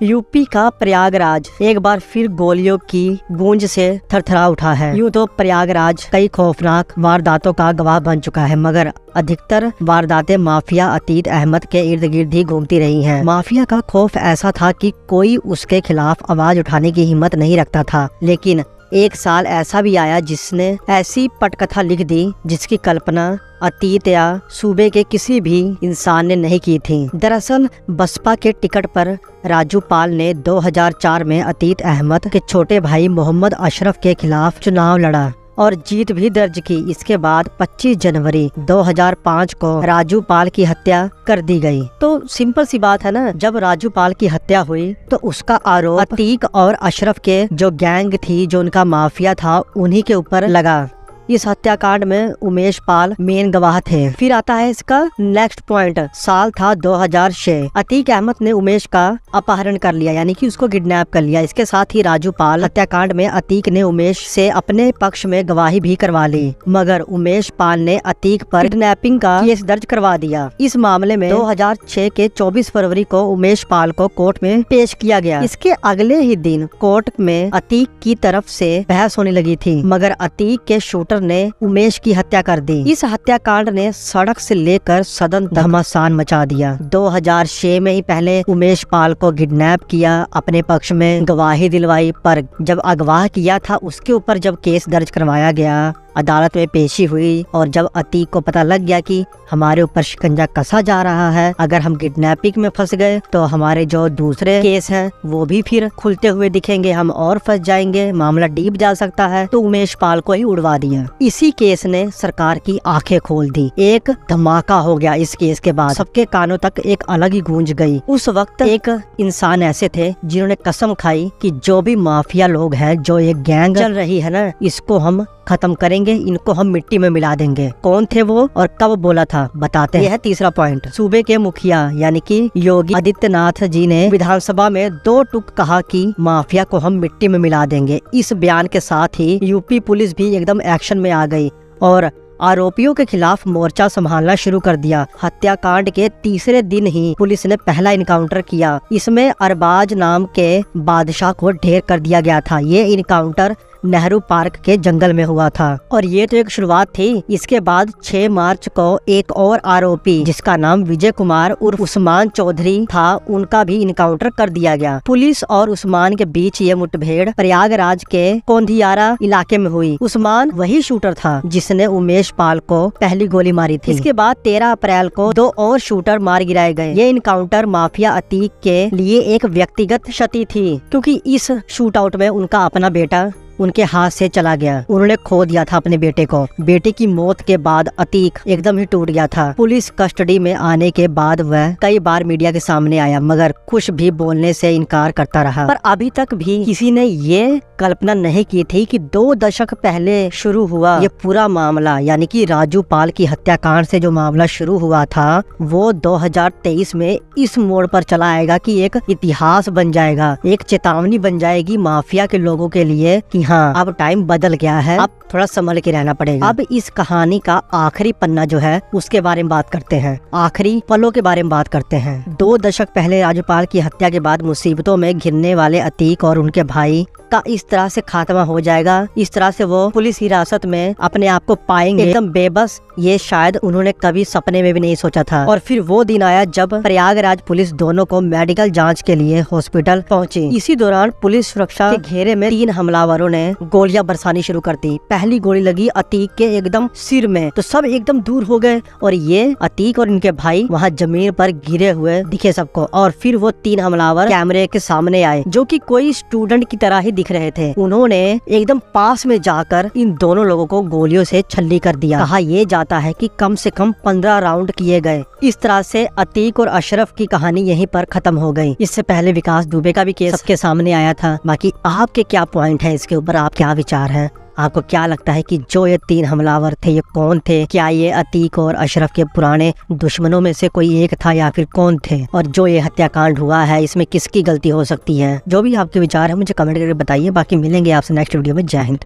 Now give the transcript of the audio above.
UP का प्रयागराज एक बार फिर गोलियों की गूंज से थरथरा उठा है। यूं तो प्रयागराज कई खौफनाक वारदातों का गवाह बन चुका है, मगर अधिकतर वारदातें माफिया अतीत अहमद के इर्द गिर्द ही घूमती रही हैं। माफिया का खौफ ऐसा था कि कोई उसके खिलाफ आवाज उठाने की हिम्मत नहीं रखता था, लेकिन एक साल ऐसा भी आया जिसने ऐसी पटकथा लिख दी जिसकी कल्पना अतीत या सूबे के किसी भी इंसान ने नहीं की थी। दरअसल बसपा के टिकट पर राजू पाल ने 2004 में अतीत अहमद के छोटे भाई मोहम्मद अशरफ के खिलाफ चुनाव लड़ा और जीत भी दर्ज की। इसके बाद 25 जनवरी 2005 को राजू पाल की हत्या कर दी गई। तो सिंपल सी बात है ना, जब राजू पाल की हत्या हुई तो उसका आरोप अतीक और अशरफ के जो गैंग थी, जो उनका माफिया था, उन्हीं के ऊपर लगा। इस हत्याकांड में उमेश पाल मेन गवाह थे। फिर आता है इसका नेक्स्ट पॉइंट, साल था 2006। अतीक अहमद ने उमेश का अपहरण कर लिया, यानी कि उसको किडनैप कर लिया। इसके साथ ही राजू पाल हत्याकांड में अतीक ने उमेश से अपने पक्ष में गवाही भी करवा ली, मगर उमेश पाल ने अतीक पर किडनैपिंग का केस दर्ज करवा दिया। इस मामले में 2006 के 24 फरवरी को उमेश पाल को कोर्ट में पेश किया गया। इसके अगले ही दिन कोर्ट में अतीक की तरफ से बहस होने लगी थी, मगर अतीक के शूटर ने उमेश की हत्या कर दी। इस हत्याकांड ने सड़क से लेकर सदन तक घमासान मचा दिया। 2006 में ही पहले उमेश पाल को किडनैप किया, अपने पक्ष में गवाही दिलवाई, पर जब अगवा किया था उसके ऊपर जब केस दर्ज करवाया गया, अदालत में पेशी हुई और जब अतीक को पता लग गया कि हमारे ऊपर शिकंजा कसा जा रहा है, अगर हम किडनैपिंग में फंस गए तो हमारे जो दूसरे केस हैं वो भी फिर खुलते हुए दिखेंगे, हम और फंस जाएंगे, मामला डीप जा सकता है, तो उमेश पाल को ही उड़वा दिया। इसी केस ने सरकार की आंखें खोल दी। एक धमाका हो गया इस केस के बाद, सबके कानों तक एक अलग ही गूंज गई। उस वक्त एक इंसान ऐसे थे जिन्होंने कसम खाई कि जो भी माफिया लोग हैं, जो ये गैंग चल रही है ना, इसको हम खत्म करेंगे, इनको हम मिट्टी में मिला देंगे। कौन थे वो और कब बोला था, बताते हैं। यह है तीसरा पॉइंट। सूबे के मुखिया यानी कि योगी आदित्यनाथ जी ने विधानसभा में 2 टूक कहा कि माफिया को हम मिट्टी में मिला देंगे। इस बयान के साथ ही यूपी पुलिस भी एकदम एक्शन में आ गई और आरोपियों के खिलाफ मोर्चा संभालना शुरू कर दिया। हत्याकांड के तीसरे दिन ही पुलिस ने पहला इनकाउंटर किया। इसमें अरबाज नाम के बादशाह को ढेर कर दिया गया था। ये इनकाउंटर नेहरू पार्क के जंगल में हुआ था और ये तो एक शुरुआत थी। इसके बाद 6 मार्च को एक और आरोपी जिसका नाम विजय कुमार उर्फ उस्मान चौधरी था, उनका भी इनकाउंटर कर दिया गया। पुलिस और उस्मान के बीच ये मुठभेड़ प्रयागराज के कोंधियारा इलाके में हुई। उस्मान वही शूटर था जिसने उमेश पाल को पहली गोली मारी थी। इसके बाद 13 अप्रैल को 2 और शूटर मार गिराए गए। ये इनकाउंटर माफिया अतीक के लिए एक व्यक्तिगत क्षति थी, क्योंकि इस शूट आउट में उनका अपना बेटा उनके हाथ से चला गया। उन्होंने खो दिया था अपने बेटे को। बेटे की मौत के बाद अतीक एकदम ही टूट गया था। पुलिस कस्टडी में आने के बाद वह कई बार मीडिया के सामने आया, मगर कुछ भी बोलने से इनकार करता रहा। पर अभी तक भी किसी ने ये कल्पना नहीं की थी कि 2 दशक पहले शुरू हुआ ये पूरा मामला, यानी कि राजू पाल की हत्याकांड से जो मामला शुरू हुआ था, वो 2023 में इस मोड़ पर चला आएगा कि एक इतिहास बन जाएगा, एक चेतावनी बन जाएगी माफिया के लोगों के लिए कि हाँ, अब टाइम बदल गया है, अब थोड़ा संभल के रहना पड़ेगा। अब इस कहानी का आखिरी पन्ना जो है उसके बारे में बात करते हैं, आखिरी पलों के बारे में बात करते हैं। 2 दशक पहले राजूपाल की हत्या के बाद मुसीबतों में घिरने वाले अतीक और उनके भाई का इस तरह से खात्मा हो जाएगा, इस तरह से वो पुलिस हिरासत में अपने आप को पाएंगे एकदम बेबस, ये शायद उन्होंने कभी सपने में भी नहीं सोचा था। और फिर वो दिन आया जब प्रयागराज पुलिस दोनों को मेडिकल जांच के लिए हॉस्पिटल पहुंची। इसी दौरान पुलिस सुरक्षा के घेरे में 3 हमलावरों ने गोलियां बरसानी शुरू कर दी। पहली गोली लगी अतीक के एकदम सिर में, तो सब एकदम दूर हो गए और ये अतीक और इनके भाई वहाँ जमीन पर गिरे हुए दिखे सबको। और फिर वो 3 हमलावर कैमरे के सामने आए, जो कि कोई स्टूडेंट की तरह ही दिख रहे थे। उन्होंने एकदम पास में जाकर इन दोनों लोगों को गोलियों से छल्ली कर दिया। कहा ये जाता है कि कम से कम 15 राउंड किए गए। इस तरह से अतीक और अशरफ की कहानी यहीं पर खत्म हो गई। इससे पहले विकास दुबे का भी केस सबके सामने आया था। बाकी आपके क्या पॉइंट है इसके ऊपर, आप क्या विचार है? आपको क्या लगता है कि जो ये 3 हमलावर थे ये कौन थे? क्या ये अतीक और अशरफ के पुराने दुश्मनों में से कोई एक था या फिर कौन थे? और जो ये हत्याकांड हुआ है इसमें किसकी गलती हो सकती है? जो भी आपके विचार है मुझे कमेंट करके बताइए। बाकी मिलेंगे आपसे नेक्स्ट वीडियो में। जय हिंद।